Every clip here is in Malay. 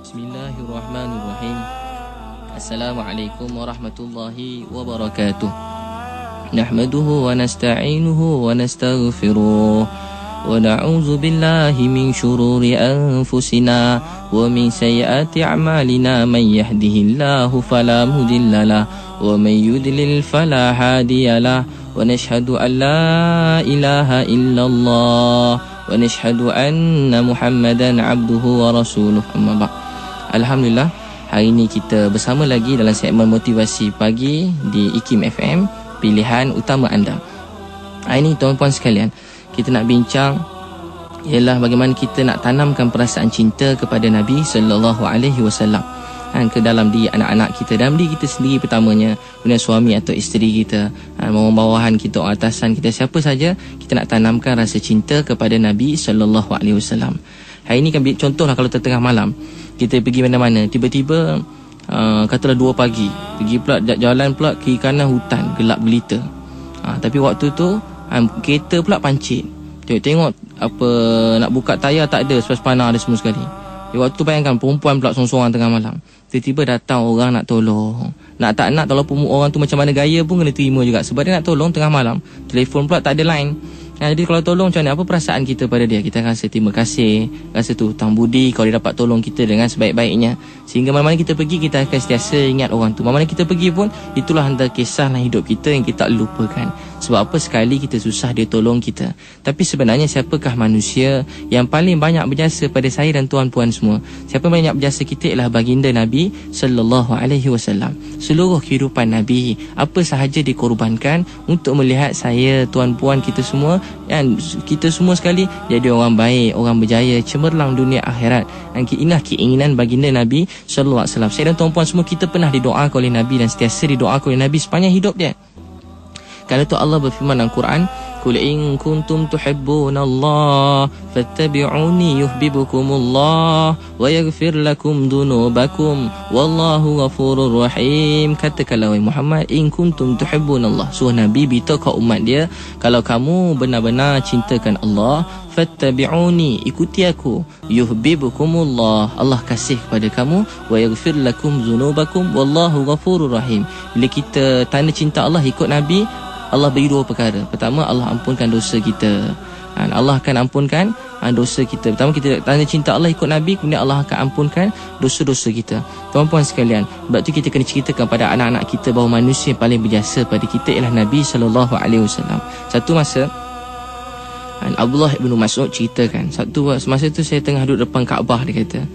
Bismillahirrahmanirrahim. Assalamualaikum warahmatullahi wabarakatuh. Nahmaduhu wa nasta'inuhu wa nastaghfiruh wa na'udzu billahi min shururi anfusina wa min sayyiati a'malina. Man yahdihillahu fala mudhillalah wa man yudlil fala hadiyalah. Wa nashhadu an la ilaha illallah wa nashhadu anna Muhammadan abduhu wa rasuluh. Amma ba'd. Alhamdulillah, hari ini kita bersama lagi dalam segmen motivasi pagi di IKIM FM, pilihan utama anda. Hari ini tuan-puan sekalian, kita nak bincang ialah bagaimana kita nak tanamkan perasaan cinta kepada Nabi sallallahu alaihi wasallam ke dalam diri anak-anak kita, dalam diri kita sendiri pertamanya, kemudian suami atau isteri kita, bawahan kita, atasan kita, siapa saja, kita nak tanamkan rasa cinta kepada Nabi sallallahu alaihi wasallam. Hari ini kan contohlah kalau tengah malam kita pergi mana-mana, tiba-tiba katalah 2 pagi, pergi pula jalan pula kiri kanan hutan, gelap gelita. Tapi waktu tu kereta pula pancit. Tengok apa nak buka tayar tak ada, sepas panah ada semua sekali. Waktu tu bayangkan perempuan pula sorang-sorang tengah malam. Tiba-tiba datang orang nak tolong. Nak tak nak, walaupun orang tu macam mana gaya pun kena terima juga, sebab dia nak tolong tengah malam. Telefon pula tak ada line. Jadi kalau tolong macam mana, apa perasaan kita pada dia? Kita rasa terima kasih, rasa tu hutang budi kalau dia dapat tolong kita dengan sebaik-baiknya. Sehingga mana-mana kita pergi, kita akan sentiasa ingat orang tu. Mana-mana kita pergi pun, itulah antara kisah dalam hidup kita yang kita tak lupakan. Sebab apa, sekali kita susah dia tolong kita. Tapi sebenarnya siapakah manusia yang paling banyak berjasa pada saya dan tuan-puan semua? Siapa yang banyak berjasa kita ialah baginda Nabi sallallahu alaihi wasallam. Seluruh kehidupan Nabi, apa sahaja dikorbankan untuk melihat saya, tuan-puan kita semua, dan kita semua sekali jadi orang baik, orang berjaya, cemerlang dunia akhirat. Dan inilah keinginan baginda Nabi sallallahu alaihi wasallam. Saya dan tuan-puan semua, kita pernah didoakan oleh Nabi dan sentiasa didoakan oleh Nabi sepanjang hidup dia. Kalau tu Allah berfirman dalam Quran, "Qul in kuntum tuhibbunallaha fattabi'uni yuhibbukumullah wa yaghfir lakum dhunubakum wallahu ghafurur rahim." Katakanlah wahai Muhammad, in kuntum tuhibbunallah, suruh Nabi beritahu ke umat dia, kalau kamu benar-benar cintakan Allah, fattabi'uni, ikuti aku, yuhibbukumullah, Allah kasih kepada kamu, wa yaghfir lakum dhunubakum wallahu ghafurur rahim. Bila kita tanda cinta Allah, ikut Nabi, Allah beri 2 perkara. Pertama, Allah ampunkan dosa kita. Allah akan ampunkan dosa kita. Pertama, kita tanda cinta Allah, ikut Nabi, kemudian Allah akan ampunkan dosa-dosa kita. Tuan-puan sekalian, sebab tu kita kena ceritakan pada anak-anak kita bahawa manusia yang paling berjasa pada kita ialah Nabi sallallahu alaihi wasallam. Satu masa Abdullah bin Mas'ud ceritakan, semasa tu saya tengah duduk depan Kaabah, dia kata,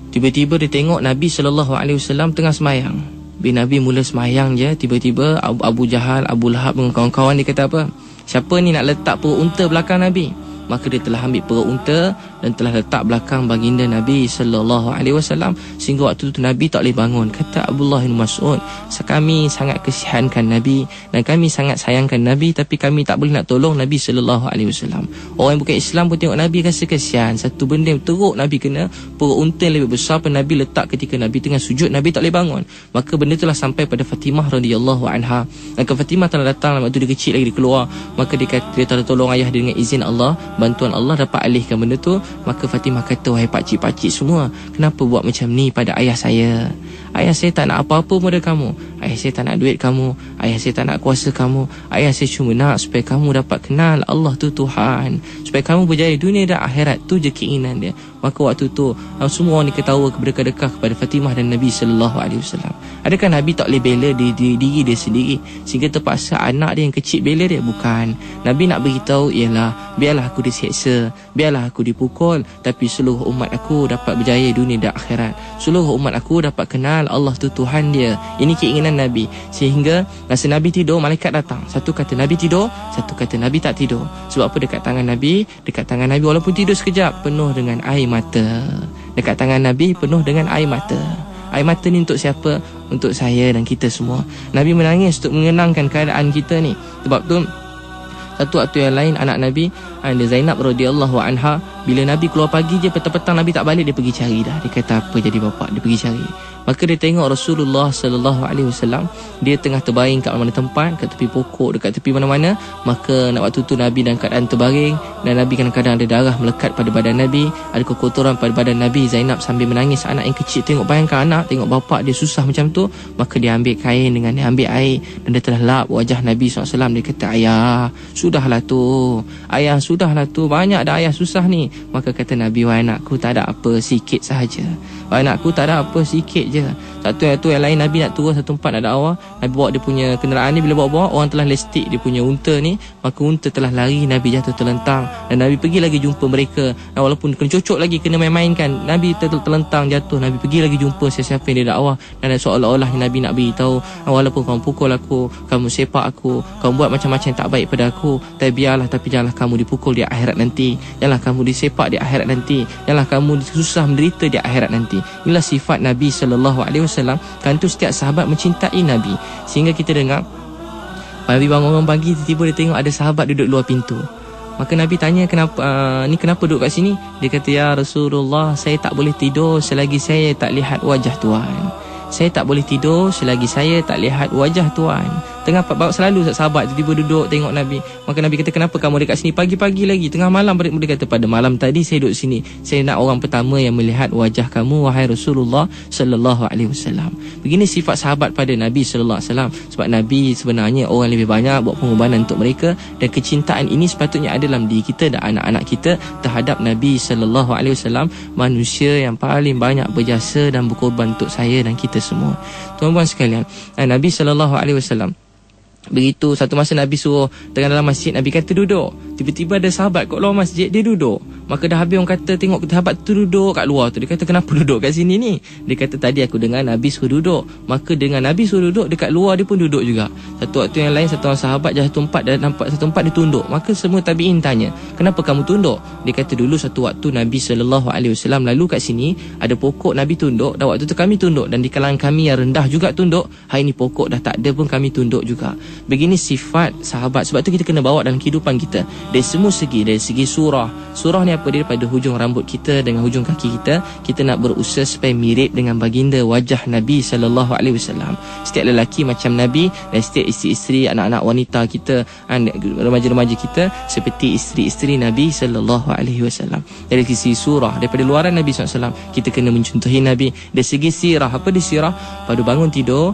tiba-tiba dia tengok Nabi sallallahu alaihi wasallam tengah semayang. Bila Nabi mula semayang je, tiba-tiba Abu Jahal, Abu Lahab dengan kawan-kawan, dia kata apa? Siapa ni nak letak perut unta belakang Nabi? Maka dia telah ambil perut unta dan telah letak belakang baginda Nabi sallallahu alaihi wasallam, sehingga waktu tu Nabi tak boleh bangun. Kata Abdullah bin Mas'ud, kami sangat kesihankan Nabi dan kami sangat sayangkan Nabi, tapi kami tak boleh nak tolong Nabi sallallahu alaihi wasallam. Orang yang bukan Islam pun tengok Nabi rasa kesian. Satu benda yang teruk Nabi kena, perut unta yang lebih besar pun Nabi letak ketika Nabi tengah sujud, Nabi tak boleh bangun. Maka benda itulah sampai pada Fatimah radhiyallahu anha. Dan Fatimah telah datang waktu dia kecil lagi, dia keluar, maka dia kata, dia tak tolong ayah dia dengan izin Allah, bantuan Allah, dapat alihkan benda tu. Maka Fatimah kata, wahai pakcik-pakcik semua, kenapa buat macam ni pada ayah saya? Ayah saya tak nak apa-apa pada kamu. Ayah saya tak nak duit kamu. Ayah saya tak nak kuasa kamu. Ayah saya cuma nak supaya kamu dapat kenal Allah tu Tuhan, supaya kamu berjaya dunia dan akhirat. Tu je keinginan dia. Maka waktu tu semua orang diketawa berdekat-dekat kepada Fatimah dan Nabi sallallahu alaihi wasallam. Adakah Nabi tak boleh bela diri dia sendiri sehingga terpaksa anak dia yang kecil bela dia? Bukan. Nabi nak beritahu ialah, biarlah aku diseksa, biarlah aku dipukul, tapi seluruh umat aku dapat berjaya dunia dan akhirat. Seluruh umat aku dapat kenal Allah tu Tuhan dia. Ini keinginan Nabi. Sehingga masa Nabi tidur, malaikat datang. Satu kata Nabi tidur, satu kata Nabi tak tidur. Sebab apa? Dekat tangan Nabi walaupun tidur sekejap, penuh dengan air mata. Dekat tangan Nabi penuh dengan air mata. Air mata ni untuk siapa? Untuk saya dan kita semua. Nabi menangis untuk mengenangkan keadaan kita ni. Sebab tu satu waktu yang lain anak Nabi Dia Zainab radhiyallahu anha, bila Nabi keluar pagi je, petang-petang Nabi tak balik, dia pergi cari dah. Dia kata apa jadi bapak, dia pergi cari. Maka dia tengok Rasulullah sallallahu alaihi wasallam, dia tengah terbaring kat mana tempat, kat tepi pokok, dekat tepi mana-mana. Maka waktu tu Nabi dalam keadaan terbaring, dan Nabi kadang-kadang ada darah melekat pada badan Nabi, ada kekotoran pada badan Nabi. Zainab sambil menangis, anak yang kecil tengok, bayangkan anak tengok bapak dia susah macam tu. Maka dia ambil kain dengan dia ambil air, dan dia telah lap wajah Nabi SAW. Dia kata, ayah, sudahlah tu, ayah, sudahlah tu, banyak dah ayah susah ni. Maka kata Nabi, wahai anakku, tak ada apa, sikit sahaja. Wahai anakku, tak ada apa, sikit je. Satu yang lain, Nabi nak turun satu tempat, nak dakwah, Nabi bawa dia punya kenderaan ni. Bila bawa-bawa, orang telah lestik dia punya unta ni. Maka unta telah lari, Nabi jatuh terlentang, dan Nabi pergi lagi jumpa mereka. Dan walaupun kena cocok lagi, kena main-mainkan, Nabi terlentang jatuh. Nabi pergi lagi jumpa siapa yang dia dakwah, dan seolah-olah Nabi nak beritahu, walaupun kamu pukul aku, kamu sepak aku, kamu buat macam-macam tak baik pada aku, tapi janganlah kamu dipukul di akhirat nanti, janganlah kamu disepak di akhirat nanti, janganlah kamu susah menderita di akhirat nanti. Inilah sifat Nabi SAW. Kan tu setiap sahabat mencintai Nabi, sehingga kita dengar Nabi bangun pagi, tiba-tiba dia tengok ada sahabat duduk luar pintu. Maka Nabi tanya, kenapa duduk kat sini? Dia kata, ya Rasulullah, saya tak boleh tidur selagi saya tak lihat wajah Tuhan. Saya tak boleh tidur selagi saya tak lihat wajah Tuhan. Tengah selalu sahabat tiba-tiba duduk tengok Nabi. Maka Nabi kata, kenapa kamu dekat sini pagi-pagi lagi, tengah malam? Dia kata, pada malam tadi saya duduk sini, saya nak orang pertama yang melihat wajah kamu, wahai Rasulullah sallallahu alaihi wasallam. Begini sifat sahabat pada Nabi sallallahu alaihi wasallam. Sebab Nabi sebenarnya orang lebih banyak buat pengorbanan untuk mereka, dan kecintaan ini sepatutnya ada dalam diri kita dan anak-anak kita terhadap Nabi sallallahu alaihi wasallam, manusia yang paling banyak berjasa dan berkorban untuk saya dan kita semua. Tuan-tuan sekalian, Nabi sallallahu alaihi wasallam, begitu satu masa Nabi suruh tengah dalam masjid, Nabi kata duduk. Tiba-tiba ada sahabat kat luar masjid, dia duduk. Maka dah habis orang kata, tengok sahabat tu duduk kat luar tu. Dia kata, kenapa duduk kat sini ni? Dia kata, tadi aku dengar Nabi suruh duduk. Maka dengan Nabi suruh duduk, dekat luar dia pun duduk juga. Satu waktu yang lain, satu orang sahabat satu tempat, dah nampak satu tempat dia tunduk. Maka semua tabi'in tanya, kenapa kamu tunduk? Dia kata, dulu satu waktu Nabi SAW lalu kat sini, ada pokok Nabi tunduk, dan waktu tu kami tunduk, dan di kalangan kami yang rendah juga tunduk. Hari ni pokok dah tak ada pun kami tunduk juga. Begini sifat sahabat. Sebab tu kita kena bawa dalam kehidupan kita dari semua segi. Dari segi surah ni apa? Dia daripada hujung rambut kita dengan hujung kaki kita, kita nak berusaha supaya mirip dengan baginda wajah Nabi sallallahu alaihi wasallam. Setiap lelaki macam Nabi, dan setiap isteri-isteri, anak-anak wanita kita, remaja-remaja kita seperti isteri-isteri Nabi sallallahu alaihi wasallam. Dari sisi surah, daripada luaran Nabi SAW, kita kena mencontohi Nabi. Dari segi sirah, apa di sirah? Pada bangun tidur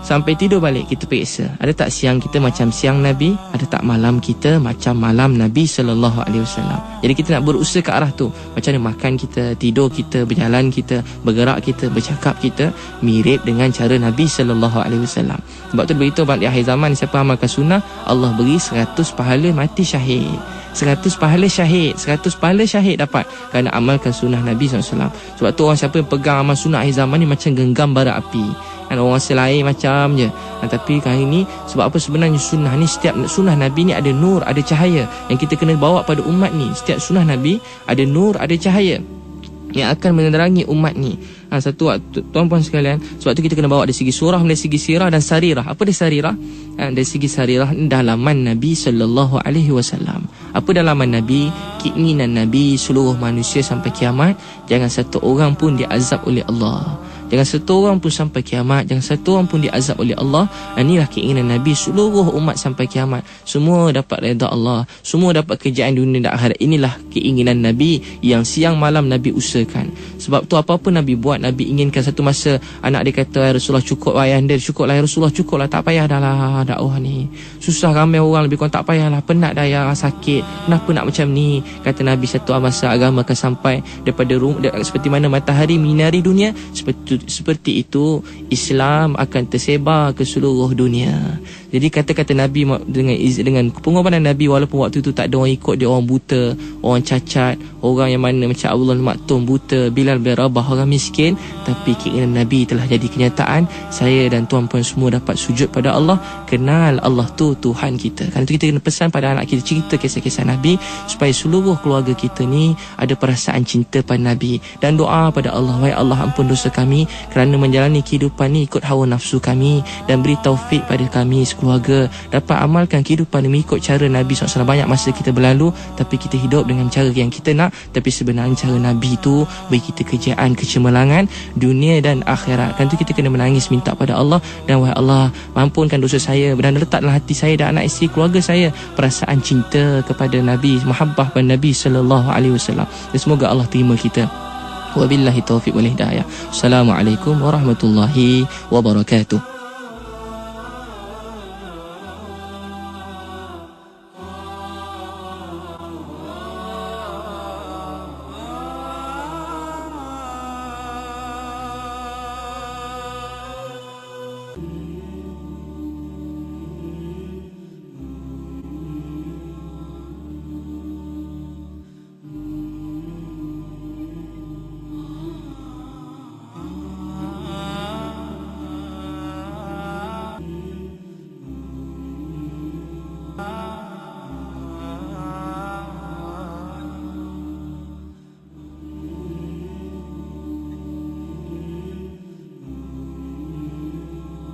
sampai tidur balik, kita periksa, ada tak siang kita macam siang Nabi, ada tak malam kita macam malam Nabi sallallahu alaihi wasallam. Jadi kita nak berusaha ke arah tu. Macam mana makan kita, tidur kita, berjalan kita, bergerak kita, bercakap kita mirip dengan cara Nabi sallallahu alaihi wasallam. Sebab tu beritahu di akhir zaman, siapa amalkan sunnah, Allah beri 100 pahala mati syahid. 100 pahala syahid, 100 pahala syahid dapat kerana amalkan sunnah Nabi SAW. Sebab tu orang siapa yang pegang amal sunnah akhir zaman ni macam genggam bara api. Dan orang selain macam je. Tapi kali ni, sebab apa sebenarnya sunnah ni, setiap sunnah Nabi ni ada nur, ada cahaya yang kita kena bawa pada umat ni. Setiap sunnah Nabi ada nur, ada cahaya yang akan menerangi umat ni. Satu waktu, tuan-puan sekalian, sebab tu kita kena bawa dari segi surah, dari segi sirah dan sarirah. Apa dia sarirah? Dari segi sarirah, dalaman Nabi sallallahu alaihi wasallam. Apa dalaman Nabi? Keinginan Nabi seluruh manusia sampai kiamat, jangan satu orang pun diazab oleh Allah. Jangan satu orang pun sampai kiamat, jangan satu orang pun diazab oleh Allah. Inilah keinginan Nabi, seluruh umat sampai kiamat semua dapat redha Allah, semua dapat kejayaan dunia dan akhirat. Inilah keinginan Nabi yang siang malam Nabi usahakan. Sebab tu apa-apa Nabi buat, Nabi inginkan. Satu masa anak dia kata, ya Rasulullah, cukup ayah anda, cukuplah ya Rasulullah, cukuplah, tak payah dah lah dakwah ni, susah ramai orang, lebih kurang tak payahlah, penat dah ya, sakit, kenapa nak macam ni? Kata Nabi, satu masa agama akan sampai daripada seperti mana matahari menyinari dunia, seperti itu Islam akan tersebar ke seluruh dunia. Jadi kata-kata Nabi dengan pengorbanan Nabi, walaupun waktu itu tak ada orang ikut dia, orang buta, orang cacat, orang yang mana macam Abdullah Maktum buta, Bilal bin Rabah orang miskin, tapi keinginan Nabi telah jadi kenyataan. Saya dan tuan-puan semua dapat sujud pada Allah, kenal Allah tu Tuhan kita. Kerana itu kita kena pesan pada anak kita, cerita kisah-kisah Nabi supaya seluruh keluarga kita ni ada perasaan cinta pada Nabi, dan doa pada Allah, wahai Allah, ampun dosa kami kerana menjalani kehidupan ni ikut hawa nafsu kami, dan beri taufik pada kami keluarga, dapat amalkan kehidupan mengikut cara Nabi SAW. Banyak masa kita berlalu tapi kita hidup dengan cara yang kita nak, tapi sebenarnya cara Nabi tu bagi kita kejayaan, kecemerlangan dunia dan akhirat. Kan tu kita kena menangis minta pada Allah, dan wahai Allah, ampunkan dosa saya dan letak dalam hati saya dan anak isteri keluarga saya perasaan cinta kepada Nabi, mahabbah pada Nabi sallallahu alaihi wasallam. Dan semoga Allah terima kita. Wabillahi taufiq wal hidayah. Assalamualaikum warahmatullahi wabarakatuh.